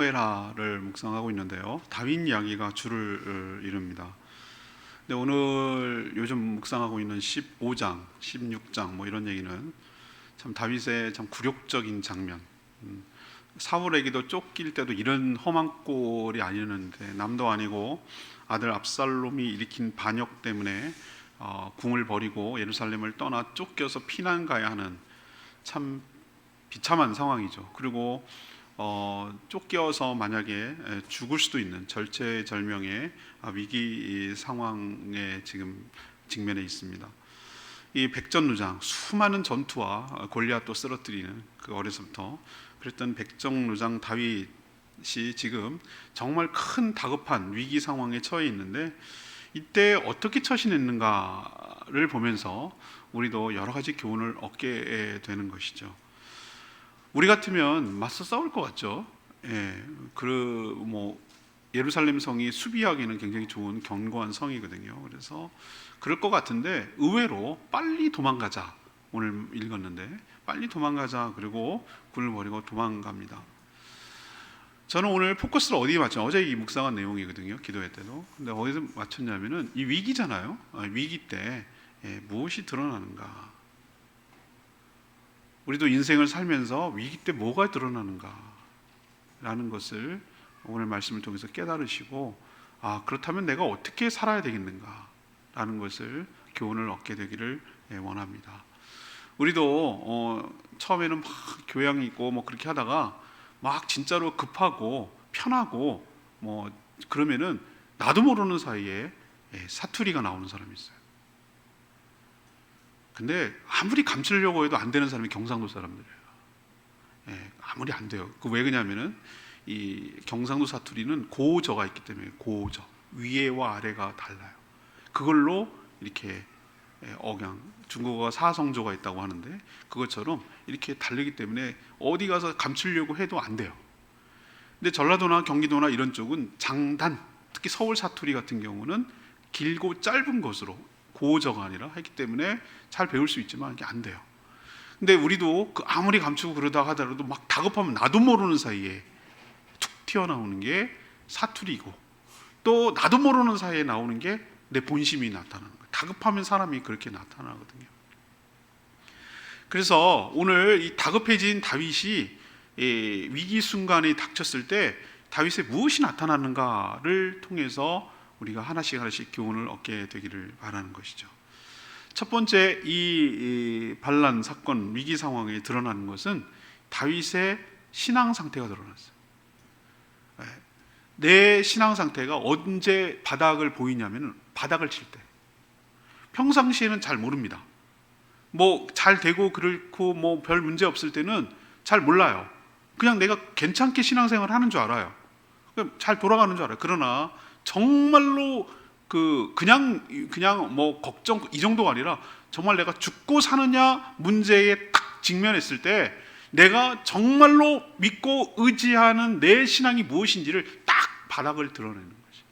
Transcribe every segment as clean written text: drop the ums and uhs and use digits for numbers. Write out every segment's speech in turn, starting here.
사무엘하를 묵상하고 있는데요. 다윗 이야기가 주를 이룹니다. 근데 오늘 요즘 묵상하고 있는 15장, 16장 뭐 이런 얘기는 참 다윗의 참 굴욕적인 장면. 사울에게도 쫓길 때도 이런 험한 꼴이 아니었는데, 남도 아니고 아들 압살롬이 일으킨 반역 때문에 궁을 버리고 예루살렘을 떠나 쫓겨서 피난 가야 하는 참 비참한 상황이죠. 그리고 쫓겨서 만약에 죽을 수도 있는 절체절명의 위기 상황에 지금 직면해 있습니다. 이 백전누장, 수많은 전투와 골리앗도 쓰러뜨리는, 그 어려서부터 그랬던 백전누장 다윗이 지금 정말 큰 다급한 위기 상황에 처해 있는데, 이때 어떻게 처신했는가를 보면서 우리도 여러 가지 교훈을 얻게 되는 것이죠. 우리 같으면 맞서 싸울 것 같죠. 예루살렘 성이 수비하기는 굉장히 좋은 견고한 성이거든요. 그래서 그럴 것 같은데 의외로 빨리 도망가자. 오늘 읽었는데 빨리 도망가자. 그리고 군을 버리고 도망갑니다. 저는 오늘 포커스를 어디에 맞죠? 어제 이 묵상한 내용이거든요. 기도회 때도. 근데 어디서 맞췄냐면은 이 위기잖아요. 위기 때 무엇이 드러나는가? 우리도 인생을 살면서 위기 때 뭐가 드러나는가 라는 것을 오늘 말씀을 통해서 깨달으시고, 그렇다면 내가 어떻게 살아야 되겠는가 라는 것을 교훈을 얻게 되기를 원합니다. 우리도 처음에는 막 교양이 있고 뭐 그렇게 하다가 막 진짜로 급하고 편하고 뭐 그러면은 나도 모르는 사이에 사투리가 나오는 사람이 있어요. 근데 아무리 감추려고 해도 안 되는 사람이 경상도 사람들이에요. 아무리 안 돼요. 왜 그러냐면은 이 경상도 사투리는 고저가 있기 때문에, 고저, 위에와 아래가 달라요. 그걸로 이렇게 억양, 중국어가 사성조가 있다고 하는데 그것처럼 이렇게 다르기 때문에 어디 가서 감추려고 해도 안 돼요. 근데 전라도나 경기도나 이런 쪽은 장단, 특히 서울 사투리 같은 경우는 길고 짧은 것으로, 고저가 아니라 했기 때문에 잘 배울 수 있지만 이게 안 돼요. 근데 우리도 아무리 감추고 그러다 하더라도 막 다급하면 나도 모르는 사이에 툭 튀어나오는 게 사투리고, 또 나도 모르는 사이에 나오는 게 내 본심이 나타나는 거예요. 다급하면 사람이 그렇게 나타나거든요. 그래서 오늘 이 다급해진 다윗이 위기 순간이 닥쳤을 때 다윗의 무엇이 나타나는가를 통해서 우리가 하나씩 교훈을 얻게 되기를 바라는 것이죠. 첫 번째, 이 반란 사건, 위기 상황에 드러나는 것은 다윗의 신앙 상태가 드러났어요. 내 신앙 상태가 언제 바닥을 보이냐면 바닥을 칠 때. 평상시에는 잘 모릅니다. 뭐 잘 되고 그렇고 뭐 별 문제 없을 때는 잘 몰라요. 그냥 내가 괜찮게 신앙생활 하는 줄 알아요. 잘 돌아가는 줄 알아요. 그러나 정말로 그냥 뭐 걱정 이 정도가 아니라 정말 내가 죽고 사느냐 문제에 딱 직면했을 때 내가 정말로 믿고 의지하는 내 신앙이 무엇인지를 딱 바닥을 드러내는 거죠.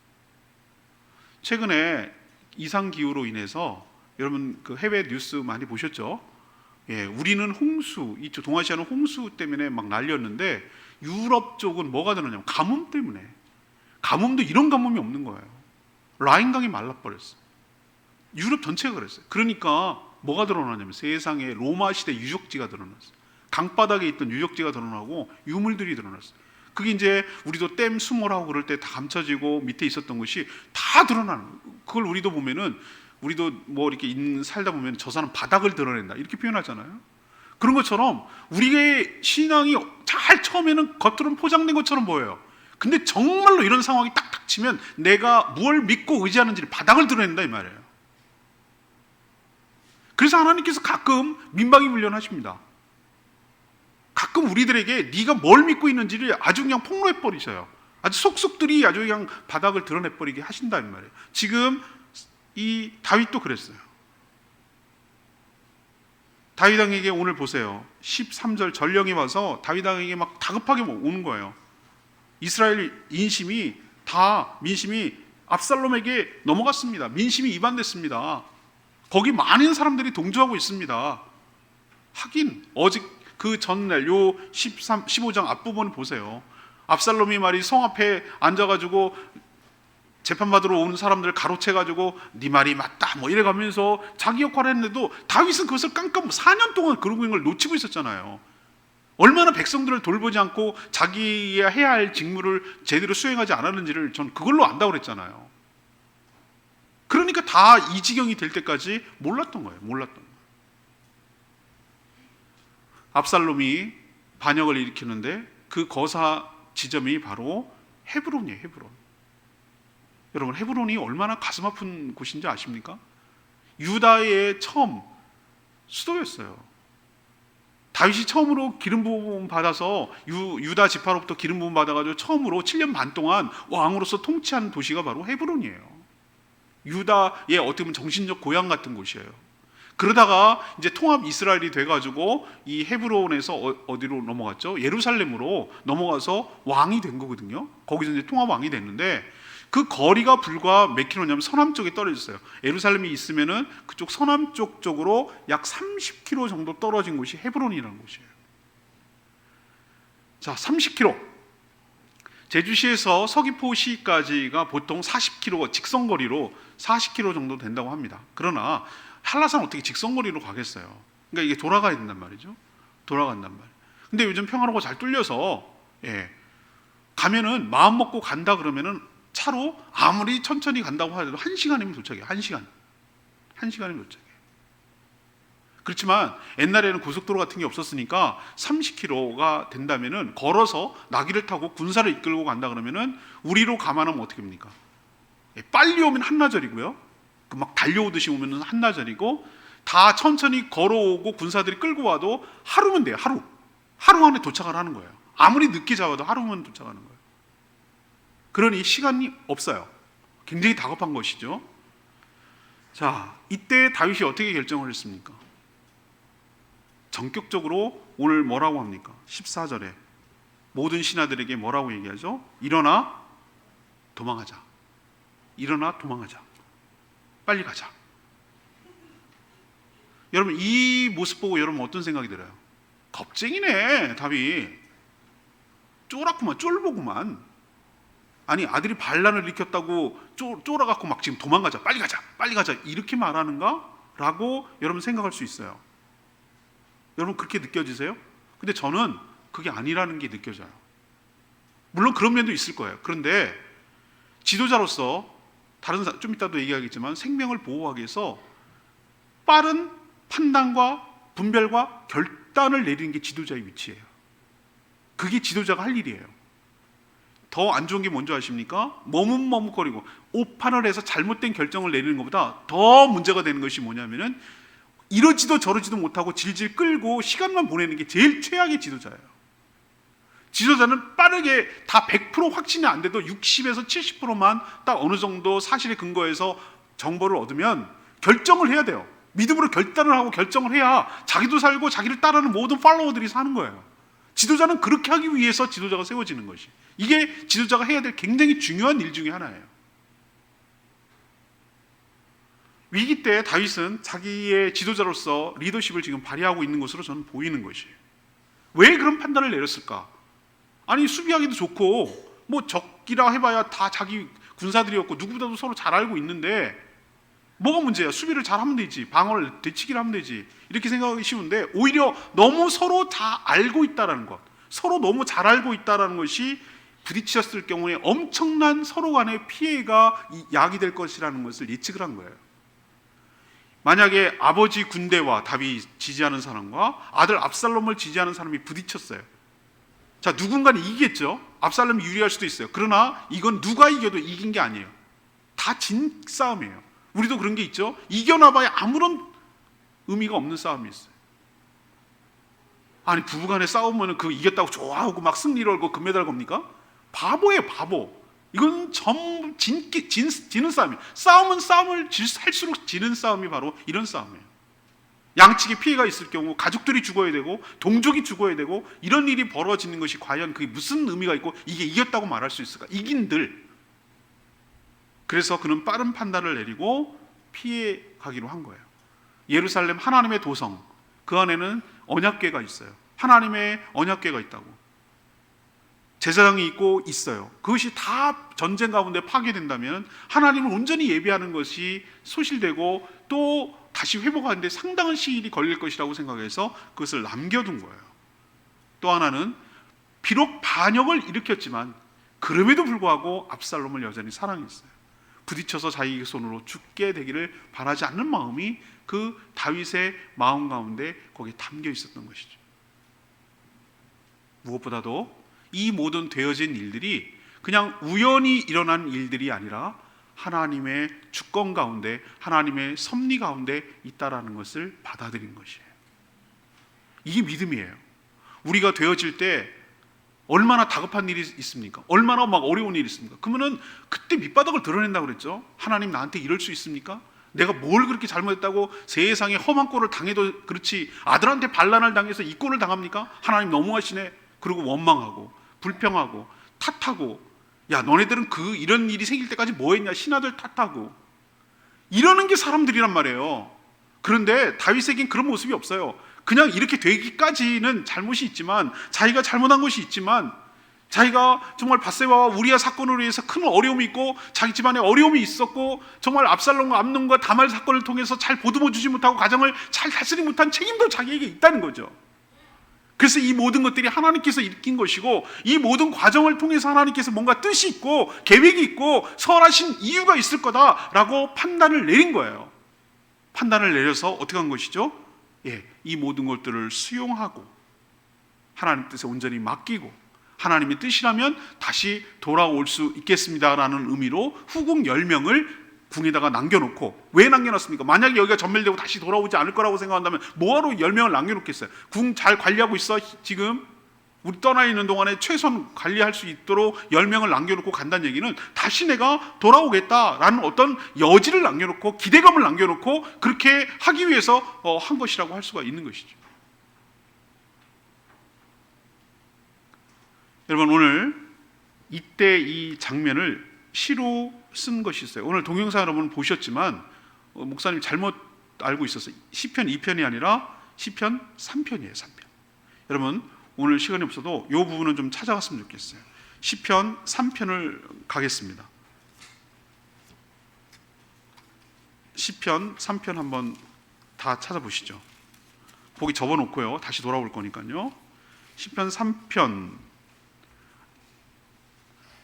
최근에 이상 기후로 인해서 여러분 그 해외 뉴스 많이 보셨죠? 우리는 홍수, 이쪽 동아시아는 홍수 때문에 막 날렸는데 유럽 쪽은 뭐가 드러나냐면 가뭄 때문에. 가뭄도 이런 가뭄이 없는 거예요. 라인강이 말라버렸어요. 유럽 전체가 그랬어요. 그러니까 뭐가 드러나냐면 세상에 로마 시대 유적지가 드러났어요. 강바닥에 있던 유적지가 드러나고 유물들이 드러났어요. 그게 이제 우리도 댐 수몰하고 그럴 때 다 감춰지고 밑에 있었던 것이 다 드러나는 거예요. 그걸 우리도 보면은, 우리도 뭐 이렇게 살다 보면 저 사람 바닥을 드러낸다 이렇게 표현하잖아요. 그런 것처럼 우리의 신앙이 잘 처음에는 겉으로는 포장된 것처럼 보여요. 근데 정말로 이런 상황이 딱 닥치면 내가 뭘 믿고 의지하는지를 바닥을 드러낸다 이 말이에요. 그래서 하나님께서 가끔 민방위 훈련하십니다. 가끔 우리들에게 네가 뭘 믿고 있는지를 아주 그냥 폭로해 버리셔요. 아주 속속들이 아주 그냥 바닥을 드러내 버리게 하신다 이 말이에요. 지금 이 다윗도 그랬어요. 다윗 왕에게 오늘 보세요. 13절 전령이 와서 다윗 왕에게 막 다급하게 오는 거예요. 이스라엘 민심이 압살롬에게 넘어갔습니다. 민심이 이반됐습니다. 거기 많은 사람들이 동조하고 있습니다. 하긴 어제 그 전날 요 15장 앞부분을 보세요. 압살롬이 말이 성 앞에 앉아가지고 재판받으러 오는 사람들 가로채가지고 네 말이 맞다 뭐 이래가면서 자기 역할을 했는데도 다윗은 그것을 깜깜 4년 동안 그러고 있는 걸 놓치고 있었잖아요. 얼마나 백성들을 돌보지 않고 자기가 해야 할 직무를 제대로 수행하지 않았는지를 전 그걸로 안다고 그랬잖아요. 그러니까 다 이 지경이 될 때까지 몰랐던 거예요. 압살롬이 반역을 일으키는데 그 거사 지점이 바로 헤브론이에요. 헤브론. 여러분, 헤브론이 얼마나 가슴 아픈 곳인지 아십니까? 유다의 처음 수도였어요. 다윗이 처음으로 기름 부음 받아서 유다 지파로부터 기름 부음 받아가지고 처음으로 7년 반 동안 왕으로서 통치한 도시가 바로 헤브론이에요. 유다의 어떻게 보면 정신적 고향 같은 곳이에요. 그러다가 이제 통합 이스라엘이 돼가지고 이 헤브론에서 어디로 넘어갔죠? 예루살렘으로 넘어가서 왕이 된 거거든요. 거기서 이제 통합 왕이 됐는데 그 거리가 불과 몇 킬로냐면 서남 쪽에 떨어져 있어요. 예루살렘이 있으면은 그쪽 서남 쪽으로 약 30km 정도 떨어진 곳이 헤브론이라는 곳이에요. 자, 30km. 제주시에서 서귀포시까지가 보통 40km, 직선거리로 40km 정도 된다고 합니다. 그러나 한라산 어떻게 직선거리로 가겠어요? 그러니까 이게 돌아가야 된단 말이죠. 돌아간단 말이에요. 근데 요즘 평화로가 잘 뚫려서 가면은 마음 먹고 간다 그러면은 차로 아무리 천천히 간다고 하더라도 1시간이면 도착해요. 1시간이면 도착해요. 그렇지만 옛날에는 고속도로 같은 게 없었으니까 30km가 된다면은 걸어서 나귀를 타고 군사를 이끌고 간다 그러면은 우리로 감안하면 어떻게 됩니까? 빨리 오면 한나절이고요. 그 막 달려오듯이 오면은 한나절이고, 다 천천히 걸어오고 군사들이 끌고 와도 하루면 돼요. 하루 안에 도착을 하는 거예요. 아무리 늦게 잡아도 하루면 도착하는 거예요. 그러니 시간이 없어요. 굉장히 다급한 것이죠. 자, 이때 다윗이 어떻게 결정을 했습니까? 전격적으로 오늘 뭐라고 합니까? 14절에 모든 신하들에게 뭐라고 얘기하죠? 일어나 도망하자. 빨리 가자. 여러분, 이 모습 보고 여러분 어떤 생각이 들어요? 겁쟁이네, 다윗. 쫄보구만. 아니, 아들이 반란을 일으켰다고 쫄아갖고 막 지금 도망가자, 빨리 가자 이렇게 말하는가? 라고 여러분 생각할 수 있어요. 여러분 그렇게 느껴지세요? 근데 저는 그게 아니라는 게 느껴져요. 물론 그런 면도 있을 거예요. 그런데 지도자로서 좀 이따도 얘기하겠지만 생명을 보호하기 위해서 빠른 판단과 분별과 결단을 내리는 게 지도자의 위치예요. 그게 지도자가 할 일이에요. 더 안 좋은 게 뭔지 아십니까? 머뭇머뭇거리고 오판을 해서 잘못된 결정을 내리는 것보다 더 문제가 되는 것이 뭐냐면은 이러지도 저러지도 못하고 질질 끌고 시간만 보내는 게 제일 최악의 지도자예요. 지도자는 빠르게 다 100% 확신이 안 돼도 60에서 70%만 딱 어느 정도 사실에 근거해서 정보를 얻으면 결정을 해야 돼요. 믿음으로 결단을 하고 결정을 해야 자기도 살고 자기를 따르는 모든 팔로워들이 사는 거예요. 지도자는 그렇게 하기 위해서 지도자가 세워지는 것이, 이게 지도자가 해야 될 굉장히 중요한 일 중에 하나예요. 위기 때 다윗은 자기의 지도자로서 리더십을 지금 발휘하고 있는 것으로 저는 보이는 것이에요. 왜 그런 판단을 내렸을까? 아니, 수비하기도 좋고 뭐 적이라 해봐야 다 자기 군사들이었고 누구보다도 서로 잘 알고 있는데 뭐가 문제야? 수비를 잘하면 되지, 방어를 되치기를 하면 되지, 이렇게 생각하기 쉬운데 오히려 너무 서로 다 알고 있다라는 것, 서로 너무 잘 알고 있다라는 것이 부딪혔을 경우에 엄청난 서로 간의 피해가 야기될 것이라는 것을 예측을 한 거예요. 만약에 아버지 군대와 다윗 지지하는 사람과 아들 압살롬을 지지하는 사람이 부딪혔어요. 자, 누군가는 이기겠죠. 압살롬이 유리할 수도 있어요. 그러나 이건 누가 이겨도 이긴 게 아니에요. 다 진 싸움이에요. 우리도 그런 게 있죠. 이겨나봐야 아무런 의미가 없는 싸움이 있어요. 아니, 부부간에 싸우면 그 이겼다고 좋아하고 막 승리를 걸고 금메달 겁니까? 바보예요, 바보. 이건 전부 지는 싸움이에요. 싸움은 싸움을 할수록 지는 싸움이 바로 이런 싸움이에요. 양측에 피해가 있을 경우 가족들이 죽어야 되고 동족이 죽어야 되고 이런 일이 벌어지는 것이 과연 그게 무슨 의미가 있고 이게 이겼다고 말할 수 있을까? 이긴들. 그래서 그는 빠른 판단을 내리고 피해 가기로 한 거예요. 예루살렘 하나님의 도성, 그 안에는 언약궤가 있어요. 하나님의 언약궤가 있다고. 제사장이 있고 있어요. 그것이 다 전쟁 가운데 파괴된다면 하나님을 온전히 예배하는 것이 소실되고 또 다시 회복하는데 상당한 시일이 걸릴 것이라고 생각해서 그것을 남겨둔 거예요. 또 하나는 비록 반역을 일으켰지만 그럼에도 불구하고 압살롬을 여전히 사랑했어요. 부딪혀서 자기 손으로 죽게 되기를 바라지 않는 마음이 그 다윗의 마음 가운데 거기에 담겨 있었던 것이죠. 무엇보다도 이 모든 되어진 일들이 그냥 우연히 일어난 일들이 아니라 하나님의 주권 가운데, 하나님의 섭리 가운데 있다라는 것을 받아들인 것이에요. 이게 믿음이에요. 우리가 되어질 때 얼마나 다급한 일이 있습니까? 얼마나 막 어려운 일이 있습니까? 그러면은 그때 밑바닥을 드러낸다고 그랬죠. 하나님 나한테 이럴 수 있습니까? 내가 뭘 그렇게 잘못했다고 세상에 험한 꼴을 당해도 그렇지 아들한테 반란을 당해서 이 꼴을 당합니까? 하나님 너무하시네. 그리고 원망하고 불평하고 탓하고, 야 너네들은 이런 일이 생길 때까지 뭐 했냐, 신하들 탓하고 이러는 게 사람들이란 말이에요. 그런데 다윗에겐 그런 모습이 없어요. 그냥 이렇게 되기까지는 잘못이 있지만, 자기가 잘못한 것이 있지만, 자기가 정말 밧세바와 우리아 사건으로 인해서 큰 어려움이 있고 자기 집안에 어려움이 있었고 정말 압살롬과 암논과 다말 사건을 통해서 잘 보듬어 주지 못하고 가정을 잘 다스리지 못한 책임도 자기에게 있다는 거죠. 그래서 이 모든 것들이 하나님께서 일으킨 것이고 이 모든 과정을 통해서 하나님께서 뭔가 뜻이 있고 계획이 있고 설하신 이유가 있을 거다라고 판단을 내린 거예요. 판단을 내려서 어떻게 한 것이죠? 이 모든 것들을 수용하고 하나님 뜻에 온전히 맡기고 하나님의 뜻이라면 다시 돌아올 수 있겠습니다라는 의미로 후궁 10명을 궁에다가 남겨놓고, 왜 남겨놨습니까? 만약에 여기가 전멸되고 다시 돌아오지 않을 거라고 생각한다면 뭐하러 10명을 남겨놓겠어요? 궁 잘 관리하고 있어. 지금 우리 떠나 있는 동안에 최소한 관리할 수 있도록 10명을 남겨놓고 간다는 얘기는 다시 내가 돌아오겠다라는 어떤 여지를 남겨놓고 기대감을 남겨놓고 그렇게 하기 위해서 한 것이라고 할 수가 있는 것이죠. 여러분, 오늘 이때 이 장면을 시로 쓴 것이 있어요. 오늘 동영상 여러분 보셨지만 목사님 잘못 알고 있었어요. 시편 2편이 아니라 시편 3편이에요. 3편. 여러분 오늘 시간이 없어도 이 부분은 좀 찾아갔으면 좋겠어요. 시편 3편을 가겠습니다. 시편 3편 한번 다 찾아보시죠. 보기 접어놓고요. 다시 돌아올 거니까요. 시편 3편.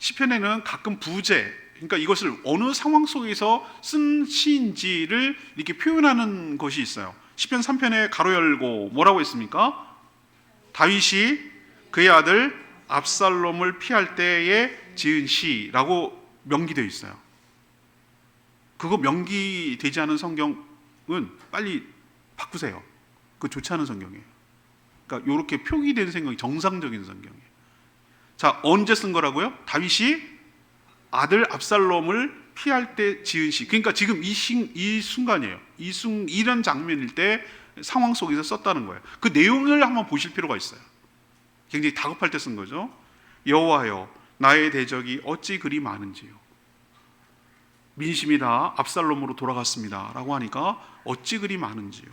시편에는 가끔 부제, 그러니까 이것을 어느 상황 속에서 쓴 시인지를 이렇게 표현하는 것이 있어요. 시편 3편에 가로 열고 뭐라고 했습니까? 다윗이 그의 아들 압살롬을 피할 때에 지은 시라고 명기되어 있어요. 그거 명기되지 않은 성경은 빨리 바꾸세요. 그거 좋지 않은 성경이에요. 그러니까 이렇게 표기된 성경이 정상적인 성경이에요. 자, 언제 쓴 거라고요? 다윗이 아들 압살롬을 피할 때 지은 시. 그러니까 지금 이 순간이에요. 이런 장면일 때 상황 속에서 썼다는 거예요. 그 내용을 한번 보실 필요가 있어요. 굉장히 다급할 때 쓴 거죠. 여호와여, 나의 대적이 어찌 그리 많은지요. 민심이 다 압살롬으로 돌아갔습니다 라고 하니까 어찌 그리 많은지요.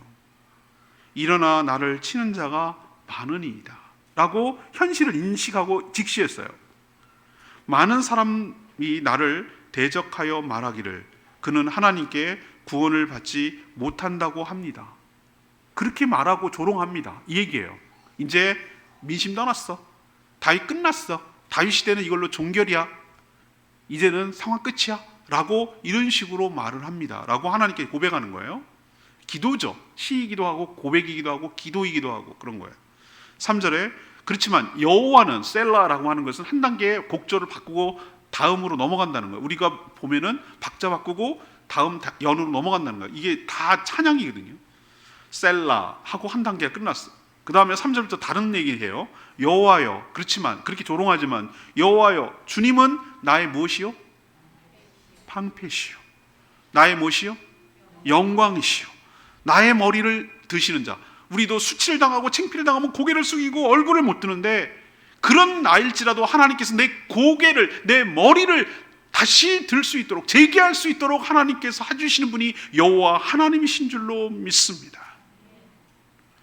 일어나 나를 치는 자가 많으니이다 라고 현실을 인식하고 직시했어요. 많은 사람이 나를 대적하여 말하기를 그는 하나님께 구원을 받지 못한다고 합니다. 그렇게 말하고 조롱합니다. 이 얘기예요. 이제 민심 떠났어. 다윗 끝났어. 다윗 시대는 이걸로 종결이야. 이제는 상황 끝이야 라고 이런 식으로 말을 합니다 라고 하나님께 고백하는 거예요. 기도죠. 시이기도 하고 고백이기도 하고 기도이기도 하고 그런 거예요. 3절에 그렇지만 여호와는, 셀라라고 하는 것은 한 단계 곡조를 바꾸고 다음으로 넘어간다는 거예요. 우리가 보면은 박자 바꾸고 다음 연으로 넘어간다는 거예요. 이게 다 찬양이거든요. 셀라 하고 한 단계가 끝났어. 그 다음에 3절부터 다른 얘기해요. 여호와여, 그렇지만 그렇게 조롱하지만 여호와여, 주님은 나의 무엇이요? 방패시요. 나의 무엇이요? 영광이시요. 나의 머리를 드시는 자. 우리도 수치를 당하고 창피를 당하면 고개를 숙이고 얼굴을 못 드는데, 그런 나일지라도 하나님께서 내 고개를, 내 머리를 다시 들 수 있도록, 재기할 수 있도록 하나님께서 해주시는 분이 여호와 하나님이신 줄로 믿습니다.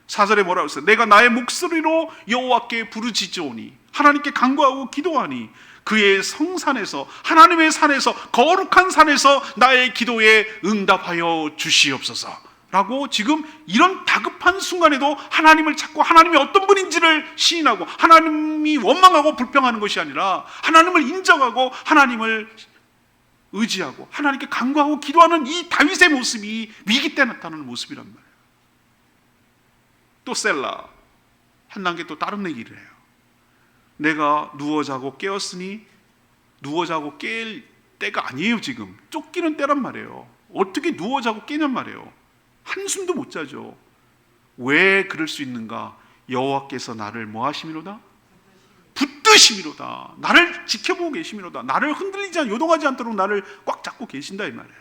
4절에 뭐라고 했어요? 내가 나의 목소리로 여호와께 부르짖으오니 하나님께 간구하고 기도하니 그의 성산에서, 하나님의 산에서, 거룩한 산에서 나의 기도에 응답하여 주시옵소서 라고 지금 이런 다급한 순간에도 하나님을 찾고 하나님이 어떤 분인지를 시인하고, 하나님이 원망하고 불평하는 것이 아니라 하나님을 인정하고 하나님을 의지하고 하나님께 간구하고 기도하는 이 다윗의 모습이 위기 때 나타나는 모습이란 말이에요. 또 셀라, 한 단계 또 다른 얘기를 해요. 내가 누워 자고 깨었으니, 누워 자고 깰 때가 아니에요. 지금 쫓기는 때란 말이에요. 어떻게 누워 자고 깨냔 말이에요. 한숨도 못 자죠. 왜 그럴 수 있는가? 여호와께서 나를 뭐 하심이로다? 붙드심이로다. 나를 지켜보고 계심이로다. 나를 흔들리지 요동하지 않도록 나를 꽉 잡고 계신다 이 말이에요.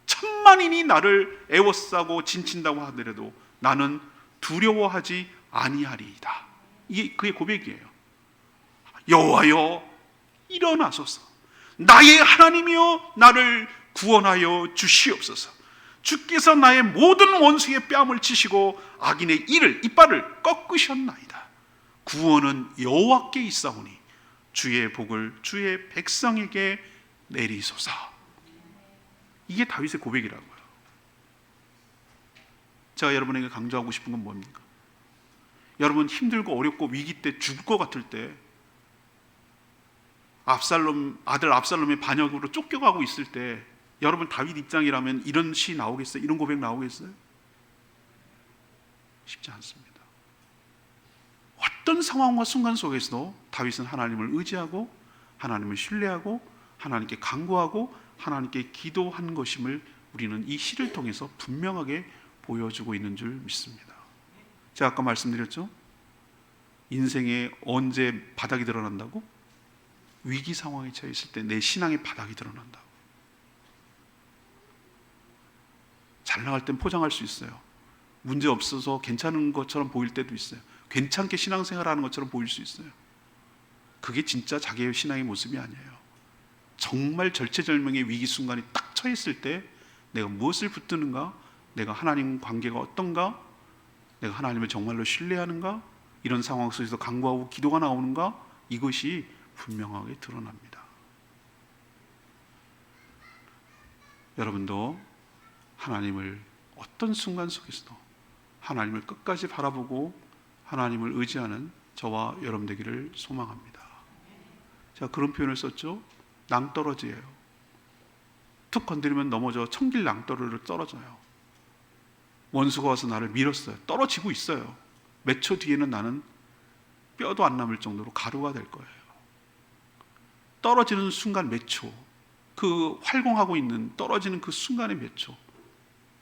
천만인이 나를 애워싸고 진친다고 하더라도 나는 두려워하지 아니하리이다. 이게 그의 고백이에요. 여호와여 일어나소서. 나의 하나님이여 나를 구원하여 주시옵소서. 주께서 나의 모든 원수의 뺨을 치시고 악인의 이빨을 꺾으셨나이다. 구원은 여호와께 있사오니 주의 복을 주의 백성에게 내리소서. 이게 다윗의 고백이라고요. 제가 여러분에게 강조하고 싶은 건 뭡니까? 여러분 힘들고 어렵고 위기 때 죽을 것 같을 때, 아들 압살롬의 반역으로 쫓겨가고 있을 때 여러분 다윗 입장이라면 이런 시 나오겠어요? 이런 고백 나오겠어요? 쉽지 않습니다. 어떤 상황과 순간 속에서도 다윗은 하나님을 의지하고 하나님을 신뢰하고 하나님께 간구하고 하나님께 기도한 것임을 우리는 이 시를 통해서 분명하게 보여주고 있는 줄 믿습니다. 제가 아까 말씀드렸죠? 인생에 언제 바닥이 드러난다고? 위기 상황에 처해 있을 때 내 신앙의 바닥이 드러난다고. 잘 나갈 땐 포장할 수 있어요. 문제 없어서 괜찮은 것처럼 보일 때도 있어요. 괜찮게 신앙생활하는 것처럼 보일 수 있어요. 그게 진짜 자기의 신앙의 모습이 아니에요. 정말 절체절명의 위기 순간이 딱 처했을 때 내가 무엇을 붙드는가? 내가 하나님 관계가 어떤가? 내가 하나님을 정말로 신뢰하는가? 이런 상황 속에서 간구하고 기도가 나오는가? 이것이 분명하게 드러납니다. 여러분도 하나님을 어떤 순간 속에서도 하나님을 끝까지 바라보고 하나님을 의지하는 저와 여러분 되기를 소망합니다. 제가 그런 표현을 썼죠. 낭떠러지예요. 툭 건드리면 넘어져 천길 낭떠러지로 떨어져요. 원수가 와서 나를 밀었어요. 떨어지고 있어요. 몇 초 뒤에는 나는 뼈도 안 남을 정도로 가루가 될 거예요. 떨어지는 순간 몇 초, 그 활공하고 있는 떨어지는 그 순간의 몇 초,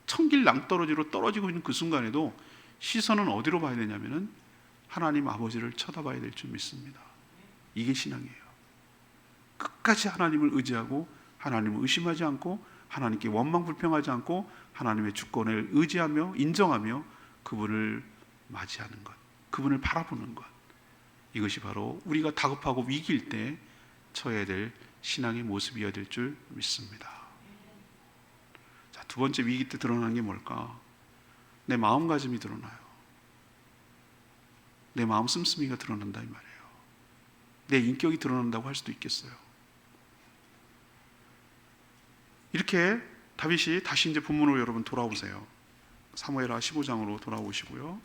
천길 낭떠러지로 떨어지고 있는 그 순간에도 시선은 어디로 봐야 되냐면은 하나님 아버지를 쳐다봐야 될 줄 믿습니다. 이게 신앙이에요. 끝까지 하나님을 의지하고 하나님을 의심하지 않고 하나님께 원망 불평하지 않고 하나님의 주권을 의지하며 인정하며 그분을 맞이하는 것, 그분을 바라보는 것, 이것이 바로 우리가 다급하고 위기일 때 처해야 될 신앙의 모습이어야 될 줄 믿습니다. 자, 두 번째 위기 때 드러나는 게 뭘까? 내 마음가짐이 드러나요. 내 마음 씀씀이가 드러난다 이 말이에요. 내 인격이 드러난다고 할 수도 있겠어요. 이렇게 다윗이 다시 이제 본문으로 여러분 돌아오세요. 사무엘하 15장으로 돌아오시고요.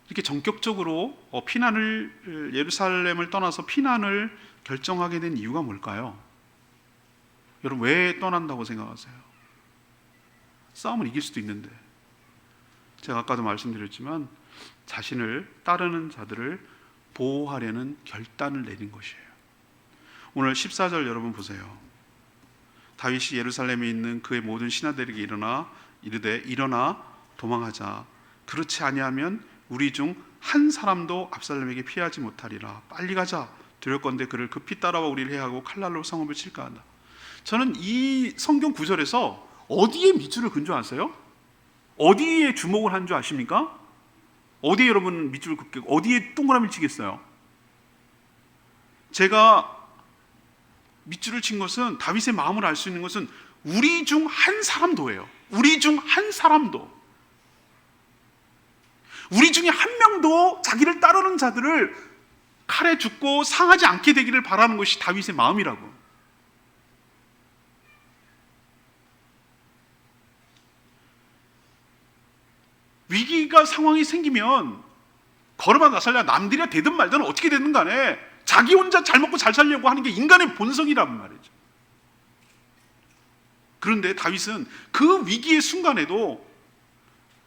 이렇게 전격적으로 피난을, 예루살렘을 떠나서 피난을 결정하게 된 이유가 뭘까요? 여러분 왜 떠난다고 생각하세요? 싸움을 이길 수도 있는데. 제가 아까도 말씀드렸지만 자신을 따르는 자들을 보호하려는 결단을 내린 것이에요. 오늘 14절 여러분 보세요. 다윗이 예루살렘에 있는 그의 모든 신하들에게 이르되 일어나 도망하자. 그렇지 아니하면 우리 중 한 사람도 압살롬에게 피하지 못하리라. 빨리 가자. 두렵건대 그를 급히 따라와 우리를 해하고 칼날로 성읍을 칠까 한다. 저는 이 성경 구절에서 어디에 밑줄을 긋은 줄 아세요? 어디에 주목을 한 줄 아십니까? 어디에 여러분 밑줄을 긋고 어디에 동그라미를 치겠어요? 제가 밑줄을 친 것은, 다윗의 마음을 알 수 있는 것은 우리 중 한 사람도예요. 우리 중 한 사람도. 우리 중에 한 명도 자기를 따르는 자들을 칼에 죽고 상하지 않게 되기를 바라는 것이 다윗의 마음이라고. 위기가 상황이 생기면 걸어봐 나살랴 남들이야 되든 말든 어떻게 되든 간에 자기 혼자 잘 먹고 잘 살려고 하는 게 인간의 본성이란 말이죠. 그런데 다윗은 그 위기의 순간에도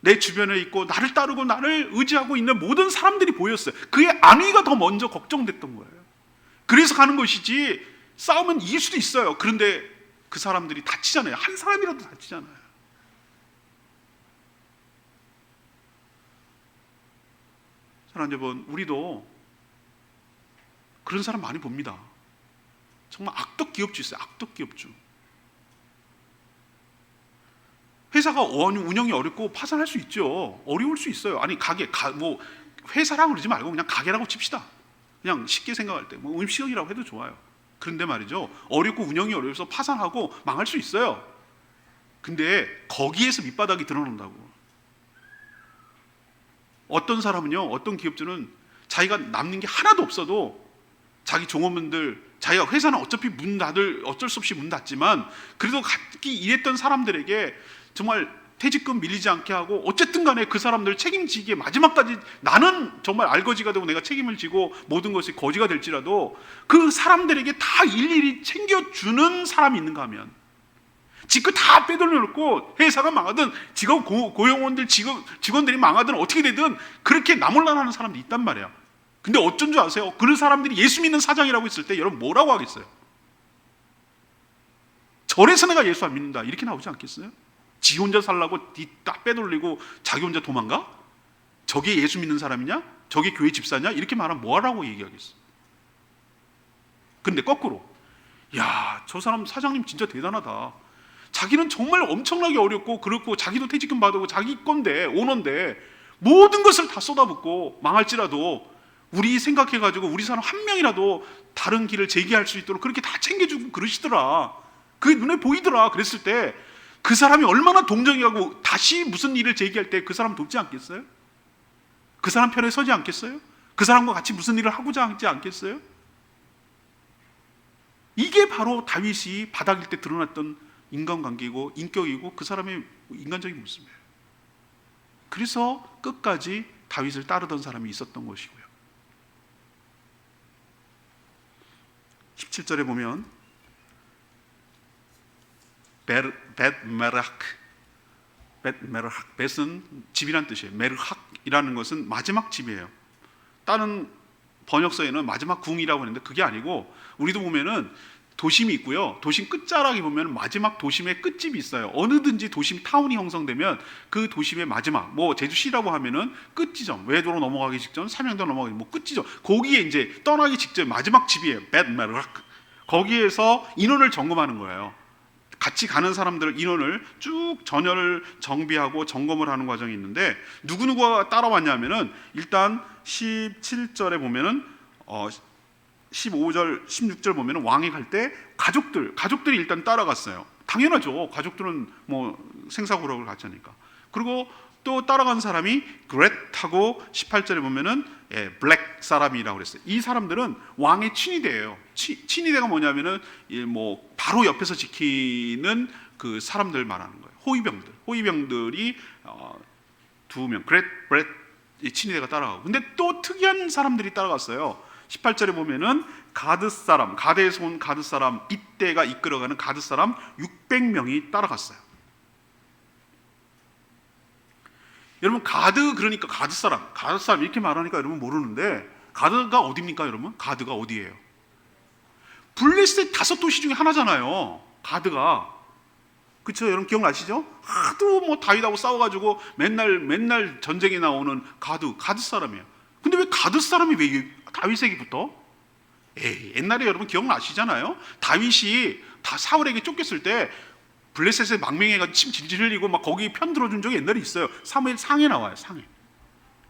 내 주변에 있고 나를 따르고 나를 의지하고 있는 모든 사람들이 보였어요. 그의 안위가 더 먼저 걱정됐던 거예요. 그래서 가는 것이지 싸우면 이길 수도 있어요. 그런데 그 사람들이 다치잖아요. 한 사람이라도 다치잖아요. 사랑하는 여러분, 우리도 그런 사람 많이 봅니다. 정말 악덕 기업주 있어요. 악덕 기업주. 회사가 운영이 어렵고 파산할 수 있죠. 어려울 수 있어요. 아니 뭐 회사라고 그러지 말고 그냥 가게라고 칩시다. 그냥 쉽게 생각할 때 뭐 음식이라고 해도 좋아요. 그런데 말이죠, 어렵고 운영이 어려워서 파산하고 망할 수 있어요. 근데 거기에서 밑바닥이 드러난다고. 어떤 사람은요, 어떤 기업주는 자기가 남는 게 하나도 없어도 자기 종업원들, 자기가 회사는 어차피 어쩔 수 없이 문 닫지만 그래도 같이 일했던 사람들에게 정말 퇴직금 밀리지 않게 하고 어쨌든 간에 그 사람들 책임지기에 마지막까지 나는 정말 알거지가 되고 내가 책임을 지고 모든 것이 거지가 될지라도 그 사람들에게 다 일일이 챙겨주는 사람이 있는가 하면, 지금 다 빼돌려놓고 회사가 망하든 고용원들 직원들이 망하든 어떻게 되든 그렇게 나몰라라는 사람들이 있단 말이야. 근데 어쩐 줄 아세요? 그런 사람들이 예수 믿는 사장이라고 했을 때 여러분 뭐라고 하겠어요? 저래서 내가 예수 안 믿는다 이렇게 나오지 않겠어요? 지 혼자 살라고 뒤 딱 빼돌리고 자기 혼자 도망가? 저게 예수 믿는 사람이냐? 저게 교회 집사냐? 이렇게 말하면 뭐하라고 얘기하겠어. 근데 거꾸로, 야, 저 사람 사장님 진짜 대단하다. 자기는 정말 엄청나게 어렵고 그렇고 자기도 퇴직금 받고 자기 건데 오너인데 모든 것을 다 쏟아붓고 망할지라도 우리 생각해가지고 우리 사람 한 명이라도 다른 길을 제기할 수 있도록 그렇게 다 챙겨주고 그러시더라. 그게 눈에 보이더라. 그랬을 때 그 사람이 얼마나 동정이하고 다시 무슨 일을 제기할 때 그 사람 돕지 않겠어요? 그 사람 편에 서지 않겠어요? 그 사람과 같이 무슨 일을 하고자 하지 않겠어요? 이게 바로 다윗이 바닥일 때 드러났던 인간관계이고 인격이고 그 사람의 인간적인 모습이에요. 그래서 끝까지 다윗을 따르던 사람이 있었던 것이고요. 17절에 보면 벳은 집이란 뜻이에요. 메르학이라는 것은 마지막 집이에요. 다른 번역서에는 마지막 궁이라고 하는데 그게 아니고, 우리도 보면은 도심이 있고요, 도심 끝자락에 보면 마지막 도심의 끝집이 있어요. 어느든지 도심 타운이 형성되면 그 도심의 마지막, 뭐 제주시라고 하면은 끝지점, 외도로 넘어가기 직전, 삼양도 넘어가기 뭐 끝지점, 거기에 이제 떠나기 직전 마지막 집이에요. 벳메르학. 거기에서 인원을 점검하는 거예요. 같이 가는 사람들 인원을 쭉 전열을 정비하고 점검을 하는 과정이 있는데, 누구누구가 따라왔냐면은 일단 17절에 보면은 15절 16절 보면은 왕이 갈 때 가족들이 일단 따라갔어요. 당연하죠. 가족들은 뭐 생사고락을 같이 하니까. 그리고 또 따라간 사람이 그렛하고 18절에 보면은 블랙 사람이라고 그랬어요. 이 사람들은 왕의 친위대예요. 친위대가 뭐냐면은 뭐 바로 옆에서 지키는 그 사람들 말하는 거예요. 호위병들이 2명, 그렛, 브렛 친위대가 따라가고. 근데 또 특이한 사람들이 따라갔어요. 18절에 보면은 가드에서 온 가드 사람, 이때가 이끌어가는 가드 사람 600명이 따라갔어요. 여러분, 그러니까 가드 사람 이렇게 말하니까 여러분 모르는데, 가드가 어디입니까 여러분? 가드가 어디예요? 블레셋 5도시 중에 하나잖아요. 가드가. 그렇죠? 여러분 기억나시죠? 하도 뭐 다윗하고 싸워가지고 맨날 전쟁에 나오는 가드 사람이에요. 근데 왜 가드 사람이 왜 다윗에게 붙어? 옛날에 여러분 기억나시잖아요. 다윗이 다 사울에게 쫓겼을 때 블레셋에 망명해가지고 침 질질 흘리고 막 거기 편 들어준 적이 옛날에 있어요. 사무엘 상에 나와요. 상에.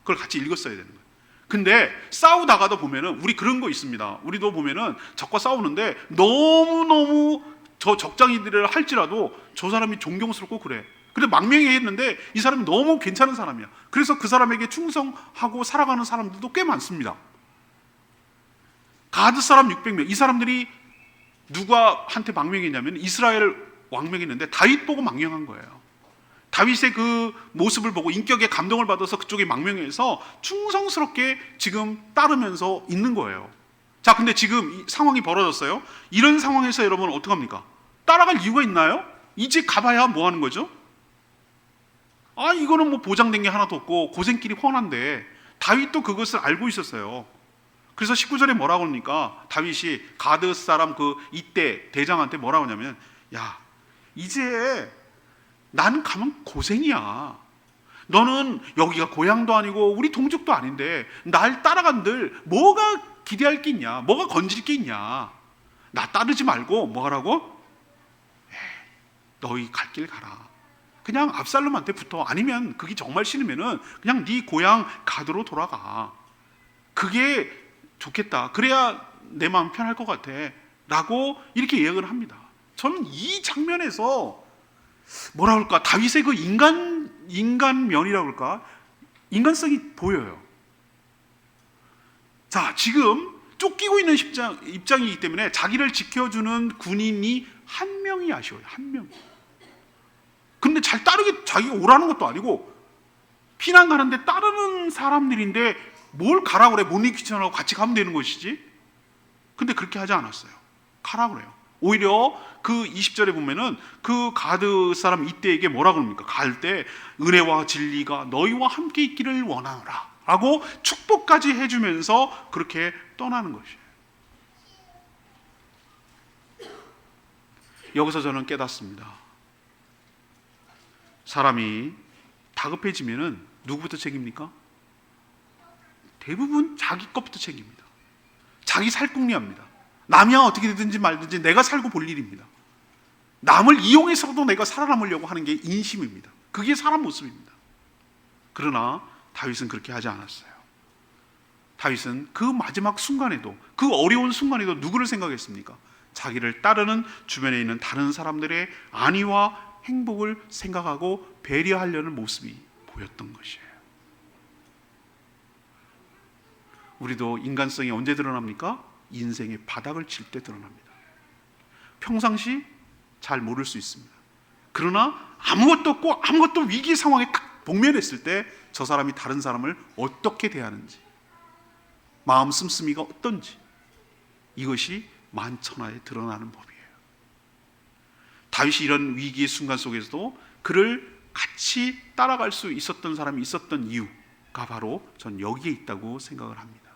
그걸 같이 읽었어야 되는 거예요. 근데 싸우다가도 보면은 우리 그런 거 있습니다. 우리도 보면은 적과 싸우는데 너무너무 저 적장이들을 할지라도 저 사람이 존경스럽고 그래. 근데 망명해 했는데 이 사람이 너무 괜찮은 사람이야. 그래서 그 사람에게 충성하고 살아가는 사람들도 꽤 많습니다. 가드 사람 600명, 이 사람들이 누구한테 망명했냐면 이스라엘 왕명했는데 다윗 보고 망명한 거예요. 다윗의 그 모습을 보고 인격에 감동을 받아서 그쪽에 망명해서 충성스럽게 지금 따르면서 있는 거예요. 자, 근데 지금 이 상황이 벌어졌어요. 이런 상황에서 여러분 어떡합니까? 따라갈 이유가 있나요? 이제 가봐야 뭐 하는 거죠? 이거는 뭐 보장된 게 하나도 없고 고생길이 훤한데 다윗도 그것을 알고 있었어요. 그래서 19절에 뭐라고 합니까? 다윗이 가드 사람 그 이때 대장한테 뭐라고 하냐면, 야, 이제 난 가면 고생이야. 너는 여기가 고향도 아니고 우리 동족도 아닌데 날 따라간들 뭐가 기대할 게 있냐? 뭐가 건질 게 있냐? 나 따르지 말고 뭐 하라고? 너희 갈 길 가라. 그냥 압살롬한테 붙어. 아니면 그게 정말 싫으면은 그냥 네 고향 가드로 돌아가. 그게 좋겠다. 그래야 내 마음 편할 것 같아. 라고 이렇게 이야기를 합니다. 저는 이 장면에서 뭐라 그럴까? 다윗의 그 인간면이라고 그럴까? 인간성이 보여요. 자, 지금 쫓기고 있는 입장이기 때문에 자기를 지켜주는 군인이 한 명이 아쉬워요. 한 명. 근데 잘 따르게 자기가 오라는 것도 아니고 피난 가는데 따르는 사람들인데 뭘 가라 그래? 못 익히잖아. 같이 가면 되는 것이지. 근데 그렇게 하지 않았어요. 가라 그래요. 오히려 그 20절에 보면은 그 가드 사람 이때에게 뭐라 그럽니까? 갈 때 은혜와 진리가 너희와 함께 있기를 원하노라 라고 축복까지 해주면서 그렇게 떠나는 것이에요. 여기서 저는 깨닫습니다. 사람이 다급해지면은 누구부터 책임입니까? 대부분 자기 것부터 책임입니다. 자기 살궁리합니다. 남이야 어떻게 되든지 말든지 내가 살고 볼 일입니다. 남을 이용해서도 내가 살아남으려고 하는 게 인심입니다. 그게 사람 모습입니다. 그러나 다윗은 그렇게 하지 않았어요. 다윗은 그 마지막 순간에도, 그 어려운 순간에도 누구를 생각했습니까? 자기를 따르는 주변에 있는 다른 사람들의 안위와 행복을 생각하고 배려하려는 모습이 보였던 것이에요. 우리도 인간성이 언제 드러납니까? 인생의 바닥을 칠 때 드러납니다. 평상시 잘 모를 수 있습니다. 그러나 아무것도 없고 아무것도 위기 상황에 딱 복면했을 때 저 사람이 다른 사람을 어떻게 대하는지, 마음 씀씀이가 어떤지, 이것이 만천하에 드러나는 법이에요. 다윗이 이런 위기의 순간 속에서도 그를 같이 따라갈 수 있었던 사람이 있었던 이유가 바로 전 여기에 있다고 생각을 합니다.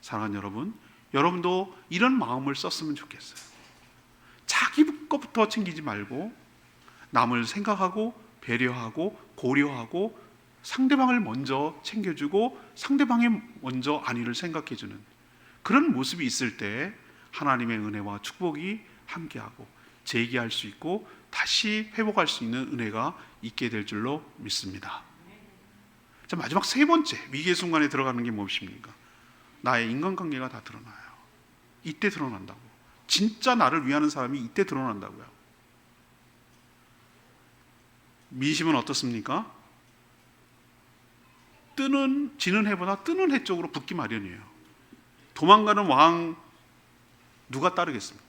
사랑하는 여러분, 여러분도 이런 마음을 썼으면 좋겠어요. 자기 것부터 챙기지 말고 남을 생각하고 배려하고 고려하고 상대방을 먼저 챙겨주고 상대방의 먼저 안위를 생각해주는 그런 모습이 있을 때 하나님의 은혜와 축복이 함께하고 재기할 수 있고 다시 회복할 수 있는 은혜가 있게 될 줄로 믿습니다. 자, 마지막 세 번째 위기의 순간에 들어가는 게 무엇입니까? 나의 인간관계가 다 드러나요. 이때 드러난다고. 진짜 나를 위하는 사람이 이때 드러난다고요. 민심은 어떻습니까? 지는 해보다 뜨는 해 쪽으로 붙기 마련이에요. 도망가는 왕 누가 따르겠습니까?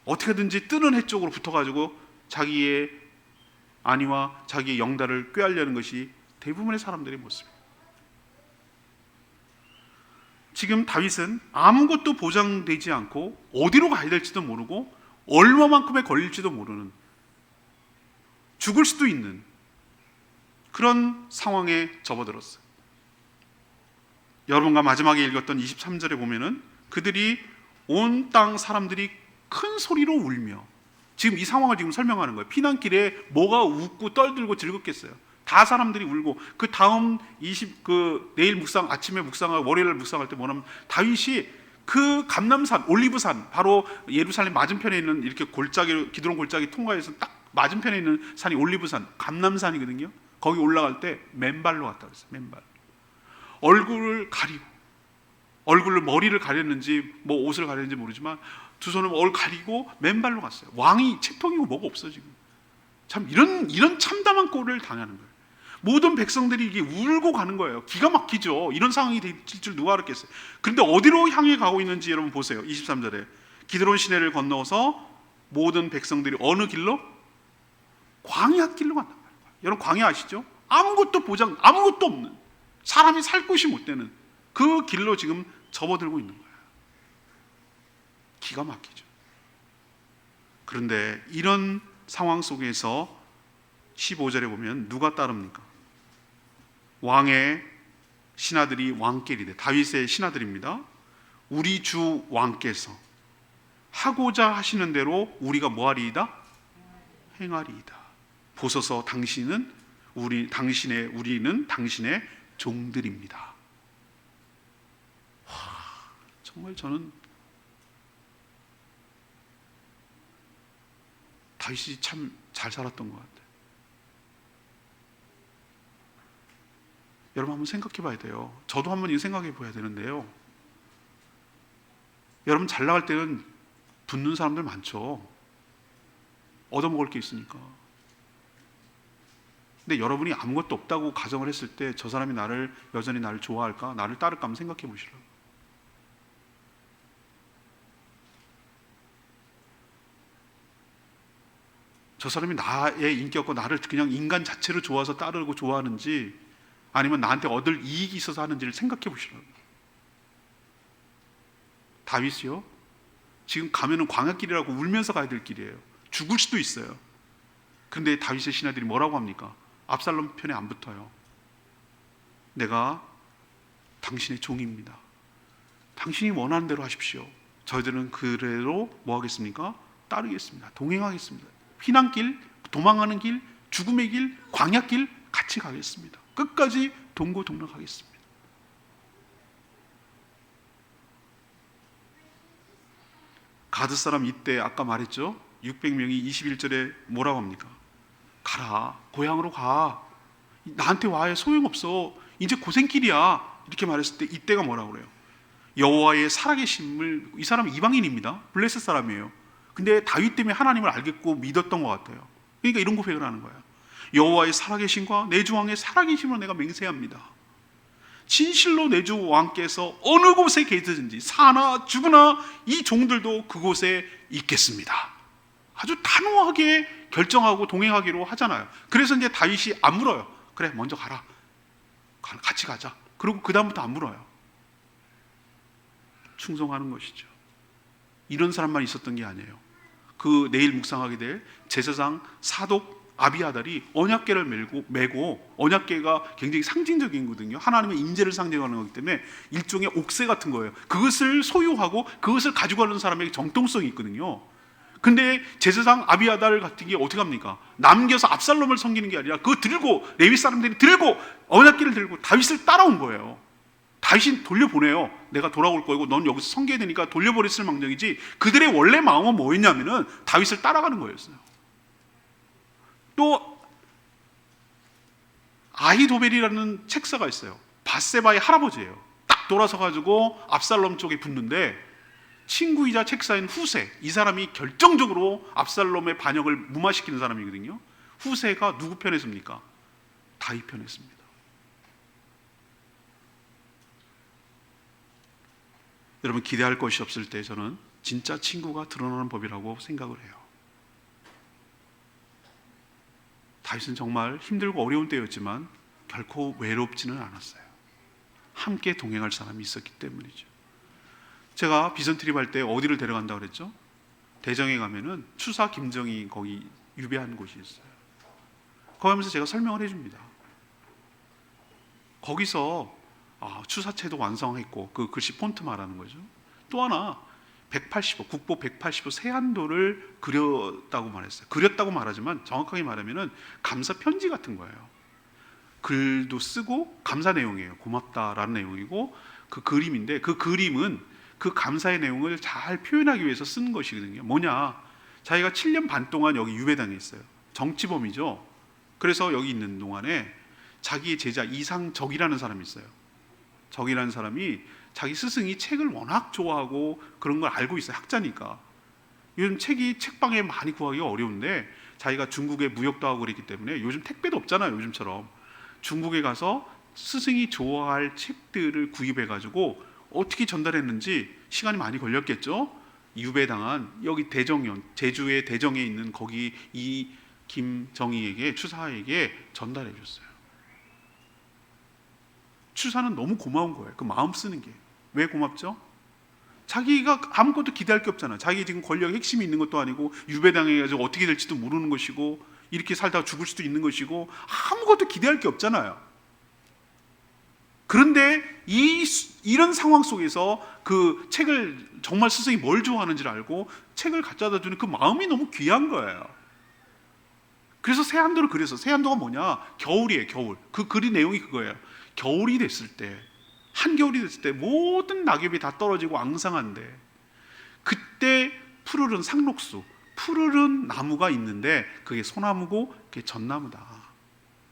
어떻게든지 뜨는 해 쪽으로 붙어가지고 자기의 안위와 자기의 영달을 꾀하려는 것이 대부분의 사람들의 모습이에요. 지금 다윗은 아무것도 보장되지 않고 어디로 가야 될지도 모르고 얼마만큼에 걸릴지도 모르는, 죽을 수도 있는 그런 상황에 접어들었어요. 여러분과 마지막에 읽었던 23절에 보면은 그들이 온 땅 사람들이 큰 소리로 울며, 지금 이 상황을 지금 설명하는 거예요. 피난길에 뭐가 웃고 떨들고 즐겁겠어요. 다 사람들이 울고, 그 다음 내일 묵상, 아침에 묵상하고 월요일 묵상할 때 뭐냐면 다윗이 그 감람산, 올리브산, 바로 예루살렘 맞은편에 있는 이렇게 기드론 골짜기 통과해서 딱 맞은편에 있는 산이 올리브산, 감람산이거든요. 거기 올라갈 때 맨발로 갔다 그랬어요. 맨발. 얼굴을 가리고, 머리를 가렸는지 뭐 옷을 가렸는지 모르지만 두 손을 얼굴 가리고 맨발로 갔어요. 왕이 책통이고 뭐가 없어 지금. 참 이런 참담한 꼴을 당하는 거예요. 모든 백성들이 이게 울고 가는 거예요. 기가 막히죠. 이런 상황이 될 줄 누가 알았겠어요. 그런데 어디로 향해 가고 있는지 여러분 보세요. 23절에 기드론 시내를 건너서 모든 백성들이 어느 길로? 광야 길로 간단 말이에요. 여러분 광야 아시죠? 아무것도 아무것도 없는, 사람이 살 곳이 못 되는 그 길로 지금 접어들고 있는 거예요. 기가 막히죠. 그런데 이런 상황 속에서 15절에 보면 누가 따릅니까? 왕의 신하들이 왕께 다윗의 신하들입니다. 우리 주 왕께서 하고자 하시는 대로 우리가 뭐하리이다? 행하리이다. 보소서 우리는 당신의 종들입니다. 와, 정말 저는 다윗이 참 잘 살았던 것 같아요. 여러분 한번 생각해 봐야 돼요. 저도 한번 이거 생각해 봐야 되는데요. 여러분 잘 나갈 때는 붙는 사람들 많죠. 얻어먹을 게 있으니까. 근데 여러분이 아무것도 없다고 가정을 했을 때 저 사람이 여전히 나를 좋아할까? 나를 따를까? 한번 생각해 보시라고. 저 사람이 나의 인격과 나를 그냥 인간 자체로 좋아서 따르고 좋아하는지, 아니면 나한테 얻을 이익이 있어서 하는지를 생각해 보시라고. 다윗이요? 지금 가면은 광야길이라고 울면서 가야 될 길이에요. 죽을 수도 있어요. 그런데 다윗의 신하들이 뭐라고 합니까? 압살롬 편에 안 붙어요. 내가 당신의 종입니다. 당신이 원하는 대로 하십시오. 저희들은 그대로 뭐 하겠습니까? 따르겠습니다. 동행하겠습니다. 피난길, 도망하는 길, 죽음의 길, 광야길 같이 가겠습니다. 끝까지 동고동락하겠습니다. 가드 사람 이때 아까 말했죠? 600명이 21절에 뭐라고 합니까? 가라, 고향으로 가. 나한테 와야 소용없어. 이제 고생길이야. 이렇게 말했을 때 이때가 뭐라고 그래요? 여호와의 살아계심을, 이 사람은 이방인입니다. 블레셋 사람이에요. 근데 다윗 때문에 하나님을 알겠고 믿었던 것 같아요. 그러니까 이런 고백을 하는 거예요. 여호와의 살아계심과 내 주 왕의 살아계심으로 내가 맹세합니다. 진실로 내 주 왕께서 어느 곳에 계시든지 사나 죽으나 이 종들도 그곳에 있겠습니다. 아주 단호하게 결정하고 동행하기로 하잖아요. 그래서 이제 다윗이 안 물어요. 그래, 먼저 가라. 같이 가자. 그리고 그 다음부터 안 물어요. 충성하는 것이죠. 이런 사람만 있었던 게 아니에요. 그 내일 묵상하게 될 제사장 사독 아비아달이 언약궤를 메고, 언약궤가 굉장히 상징적인 거거든요. 하나님의 임재를 상징하는 거기 때문에 일종의 옥새 같은 거예요. 그것을 소유하고 그것을 가지고 가는 사람에게 정통성이 있거든요. 근데 제사장 아비아달 같은 게 어떻게 합니까? 남겨서 압살롬을 섬기는 게 아니라 그거 들고, 레위 사람들이 들고, 언약궤를 들고 다윗을 따라온 거예요. 다윗이 돌려보내요. 내가 돌아올 거고 넌 여기서 섬겨야 되니까 돌려보냈을 망정이지, 그들의 원래 마음은 뭐였냐면은 다윗을 따라가는 거였어요. 또 아히도벨이라는 책사가 있어요. 밧세바의 할아버지예요. 딱 돌아서 가지고 압살롬 쪽에 붙는데, 친구이자 책사인 후세, 이 사람이 결정적으로 압살롬의 반역을 무마시키는 사람이거든요. 후세가 누구 편에 섭니까? 다윗 편에 섭니다. 여러분, 기대할 것이 없을 때 저는 진짜 친구가 드러나는 법이라고 생각을 해요. 다윗은 정말 힘들고 어려운 때였지만 결코 외롭지는 않았어요. 함께 동행할 사람이 있었기 때문이죠. 제가 비전 트립 할 때 어디를 데려간다고 그랬죠? 대정에 가면은 추사 김정희 거기 유배한 곳이 있어요. 거기 하면서 제가 설명을 해줍니다. 거기서 추사체도 완성했고, 그 글씨 폰트 말하는 거죠. 또 하나 180호, 국보 180호 세안도를 그렸다고 말했어요. 그렸다고 말하지만 정확하게 말하면은 감사 편지 같은 거예요. 글도 쓰고 감사 내용이에요. 고맙다라는 내용이고, 그 그림인데, 그 그림은 그 감사의 내용을 잘 표현하기 위해서 쓴 것이거든요. 뭐냐, 자기가 7년 반 동안 여기 유배당했어요. 정치범이죠. 그래서 여기 있는 동안에 자기의 제자 이상적이라는 사람이 있어요. 적이라는 사람이 자기 스승이 책을 워낙 좋아하고 그런 걸 알고 있어요. 학자니까. 요즘 책이 책방에 많이 구하기가 어려운데 자기가 중국에 무역도 하고 그랬기 때문에 요즘 택배도 없잖아요. 요즘처럼 중국에 가서 스승이 좋아할 책들을 구입해가지고 어떻게 전달했는지 시간이 많이 걸렸겠죠. 유배당한 여기 대정연, 제주의 대정에 있는 거기 이 김정희에게, 추사에게 전달해 줬어요. 추사는 너무 고마운 거예요. 그 마음 쓰는 게. 왜 고맙죠? 자기가 아무것도 기대할 게 없잖아요. 자기 지금 권력의 핵심이 있는 것도 아니고 유배당해가지고 어떻게 될지도 모르는 것이고 이렇게 살다가 죽을 수도 있는 것이고 아무것도 기대할 게 없잖아요. 그런데 이런 상황 속에서 그 책을 정말 스승이 뭘 좋아하는지를 알고 책을 갖다 주는 그 마음이 너무 귀한 거예요. 그래서 세안도를 그려서, 세안도가 뭐냐? 겨울이에요, 겨울. 그 글의 내용이 그거예요. 겨울이 됐을 때, 한겨울이 됐을 때 모든 낙엽이 다 떨어지고 앙상한데 그때 푸르른 상록수, 푸르른 나무가 있는데 그게 소나무고 그게 전나무다.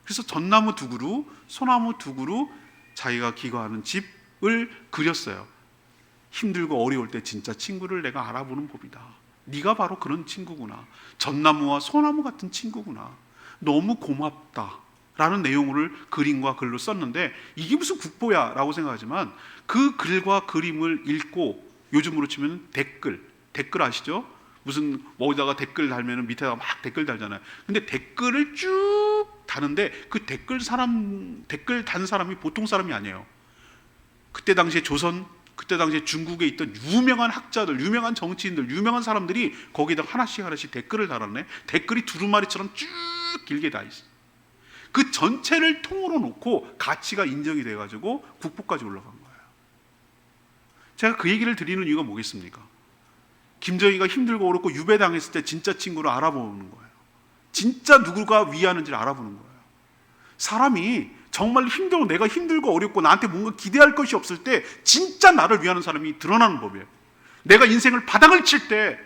그래서 전나무 두 그루, 소나무 두 그루 자기가 기거하는 집을 그렸어요. 힘들고 어려울 때 진짜 친구를 내가 알아보는 법이다. 네가 바로 그런 친구구나. 전나무와 소나무 같은 친구구나. 너무 고맙다 라는 내용을 그림과 글로 썼는데 이게 무슨 국보야 라고 생각하지만 그 글과 그림을 읽고 요즘으로 치면 댓글 아시죠? 무슨 뭐다가 댓글 달면 밑에다가 막 댓글 달잖아요. 근데 댓글을 쭉 다는데 그 댓글 단 사람이 보통 사람이 아니에요. 그때 당시에 그때 당시에 중국에 있던 유명한 학자들, 유명한 정치인들, 유명한 사람들이 거기다 하나씩 댓글을 달았네. 댓글이 두루마리처럼 쭉 길게 다 있어요. 그 전체를 통으로 놓고 가치가 인정이 돼가지고 국보까지 올라간 거예요. 제가 그 얘기를 드리는 이유가 뭐겠습니까? 김정희가 힘들고 어렵고 유배당했을 때 진짜 친구를 알아보는 거예요. 진짜 누구가 위하는지를 알아보는 거예요. 사람이 정말 힘들고 내가 힘들고 어렵고 나한테 뭔가 기대할 것이 없을 때 진짜 나를 위하는 사람이 드러나는 법이에요. 내가 인생을 바닥을 칠 때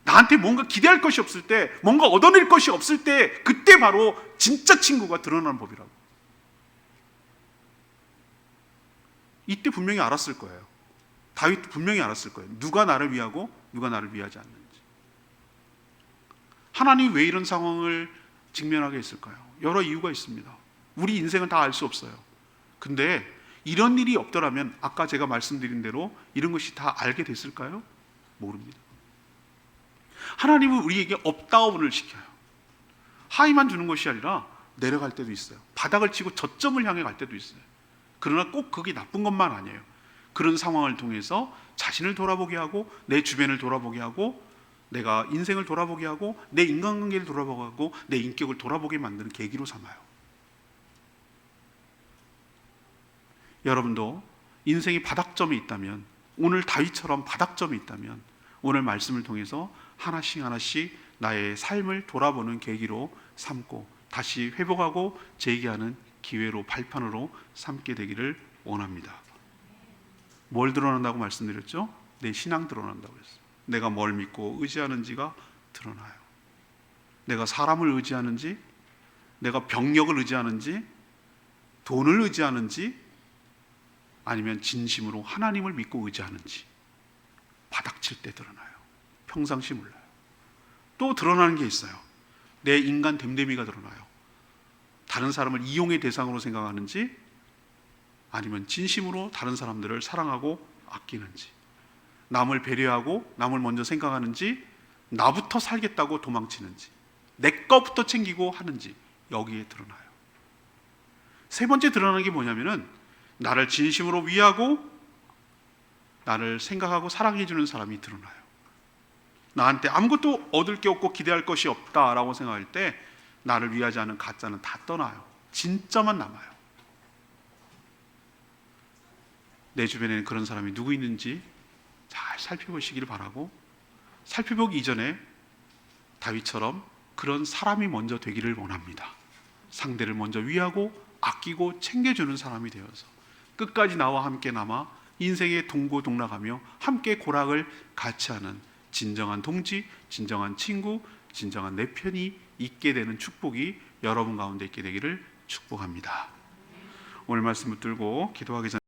나한테 뭔가 기대할 것이 없을 때 뭔가 얻어낼 것이 없을 때 그때 바로 진짜 친구가 드러나는 법이라고. 이때 분명히 알았을 거예요. 다윗도 분명히 알았을 거예요. 누가 나를 위하고 누가 나를 위하지 않는지. 하나님이 왜 이런 상황을 직면하게 했을까요? 여러 이유가 있습니다. 우리 인생은 다 알 수 없어요. 근데 이런 일이 없더라면 아까 제가 말씀드린 대로 이런 것이 다 알게 됐을까요? 모릅니다. 하나님은 우리에게 업다운을 시켜요. 하이만 주는 것이 아니라 내려갈 때도 있어요. 바닥을 치고 저점을 향해 갈 때도 있어요. 그러나 꼭 그게 나쁜 것만 아니에요. 그런 상황을 통해서 자신을 돌아보게 하고 내 주변을 돌아보게 하고 내가 인생을 돌아보게 하고 내 인간관계를 돌아보게 하고 내 인격을 돌아보게 만드는 계기로 삼아요. 여러분도 인생이 바닥점에 있다면, 오늘 다윗처럼 바닥점에 있다면 오늘 말씀을 통해서 하나씩 나의 삶을 돌아보는 계기로 삼고 다시 회복하고 재기하는 기회로, 발판으로 삼게 되기를 원합니다. 뭘 드러난다고 말씀드렸죠? 내 신앙 드러난다고 했어요. 내가 뭘 믿고 의지하는지가 드러나요. 내가 사람을 의지하는지, 내가 병력을 의지하는지, 돈을 의지하는지, 아니면 진심으로 하나님을 믿고 의지하는지 바닥칠 때 드러나요. 평상시 몰라요. 또 드러나는 게 있어요. 내 인간 됨됨이가 드러나요. 다른 사람을 이용의 대상으로 생각하는지 아니면 진심으로 다른 사람들을 사랑하고 아끼는지, 남을 배려하고 남을 먼저 생각하는지, 나부터 살겠다고 도망치는지, 내 거부터 챙기고 하는지, 여기에 드러나요. 세 번째 드러나는 게 뭐냐면은 나를 진심으로 위하고 나를 생각하고 사랑해 주는 사람이 드러나요. 나한테 아무것도 얻을 게 없고 기대할 것이 없다라고 생각할 때 나를 위하지 않은 가짜는 다 떠나요. 진짜만 남아요. 내 주변에는 그런 사람이 누구 있는지 잘 살펴보시기를 바라고, 살펴보기 이전에 다윗처럼 그런 사람이 먼저 되기를 원합니다. 상대를 먼저 위하고 아끼고 챙겨주는 사람이 되어서 끝까지 나와 함께 남아 인생의 동고동락하며 함께 고락을 같이 하는 진정한 동지, 진정한 친구, 진정한 내 편이 있게 되는 축복이 여러분 가운데 있게 되기를 축복합니다. 오늘 말씀 붙들고 기도하기 전에